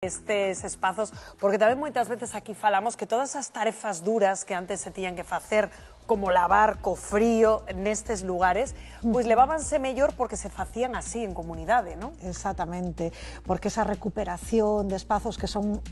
estes espazos, porque tamén moitas veces aquí falamos que todas as tarefas duras que antes se tiñan que facer, como lavar co frío nestes lugares, pois levábanse mellor porque se facían así en comunidade, non? Exactamente, porque esa recuperación de espazos que son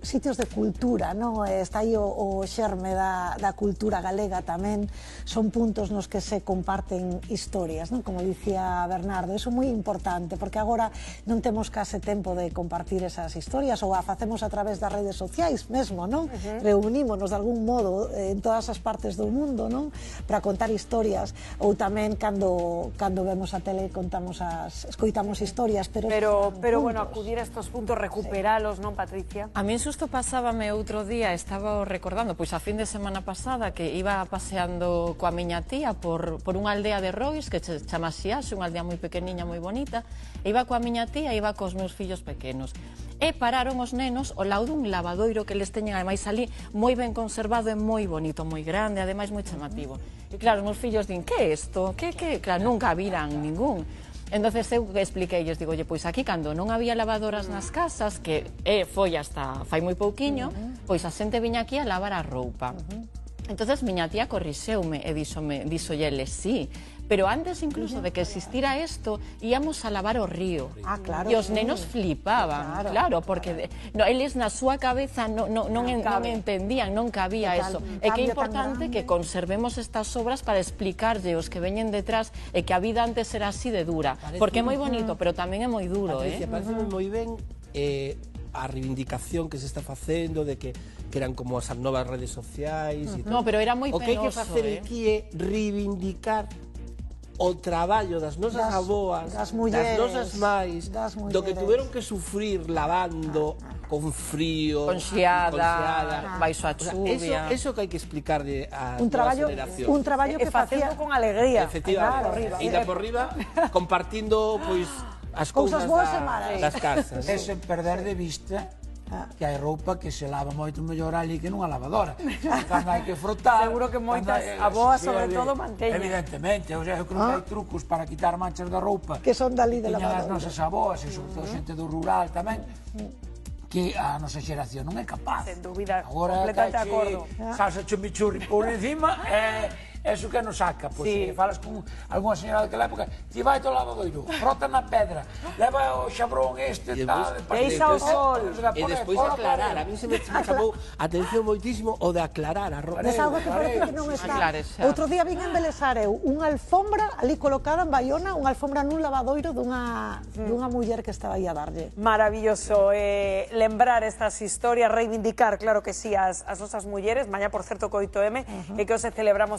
sitios de cultura, non? Está aí o xerme da cultura galega tamén, son puntos nos que se comparten historias, non? Como dicía Bernardo, iso é moi importante, porque agora non temos case tempo de compartir esas historias, ou a facemos a través das redes sociais mesmo, non? Reunímonos de algún modo en todas as partes do mundo, non? Para contar historias, ou tamén cando vemos a tele escoitamos historias, pero bueno, acudir a estos puntos, recuperalos, non, Patricia? A min xusto pasábame outro día, estaba recordando, pois a fin de semana pasada, que iba paseando coa miña tía por unha aldea de Rois, que se chama Xiaxe, unha aldea moi pequeniña, moi bonita, e iba coa miña tía, iba cos meus fillos pequenos. E pararon os nenos ao lado dun lavadoiro que les teñen, ademais, ali moi ben conservado e moi bonito, moi grande, ademais moi chamativo. E claro, os meus fillos din, que é isto? Claro, nunca viran ningún. Entonces eu expliqueilles, digo, pois aquí cando non había lavadoras nas casas, que foi hasta fai moi pouquiño, pois a xente viña aquí a lavar a roupa. Entonces miña tía corrixeume e díxolle, sí, pero antes incluso de que existira isto, íamos a lavar o río. Ah, claro. E os nenos flipaban, claro, porque eles na súa cabeza non entendían, non cabía eso. E que é importante que conservemos estas obras para explicarlle os que veñen detrás e que a vida antes era así de dura, porque é moi bonito, pero tamén é moi duro. Patricia, parece moi ben a reivindicación que se está facendo de que eran como as novas redes sociais e No, pero era moi penoso. O que hai que facer aquí é reivindicar o traballo das nosas aboas, das nosas máis, do que tuveron que sufrir lavando con frío, con xiada, baixo a chuvia. Eso que hai que explicarle a novas generacións. Un traballo que facía con alegría. Efectivamente, e por riba compartindo pois as cousas das casas. E sen perder de vista que hai roupa que se lava moito mellor ali que nunha lavadora. Cando hai que frotar... Seguro que moitas aboas, sobre todo, manteñen. Evidentemente, eu creo que hai trucos para quitar manchas da roupa que son dali de lavadora. Tiñan as nosas aboas, e sobre todo xente do rural tamén, que a nosa xeración non é capaz. Sen dúbida, completamente de acordo. Salsa chimichurri por encima eso que nos saca, pois falas con algunha señora daquela época, ti vai ao lavadoiro, frota na pedra, leva o xabrón tal, deixa o sol. E despois de aclarar, a mí se me chamou a atención moitísimo o de aclarar a roupa. É algo que parece que non está. Outro día vin en Belesar unha alfombra ali colocada en Baiona, unha alfombra nun lavadoiro dunha muller que estaba aí a darlle. Maravilloso, lembrar estas historias, reivindicar, claro que sí, as nosas mulleres, mañá, por certo, co 8M, e que hoxe celebramos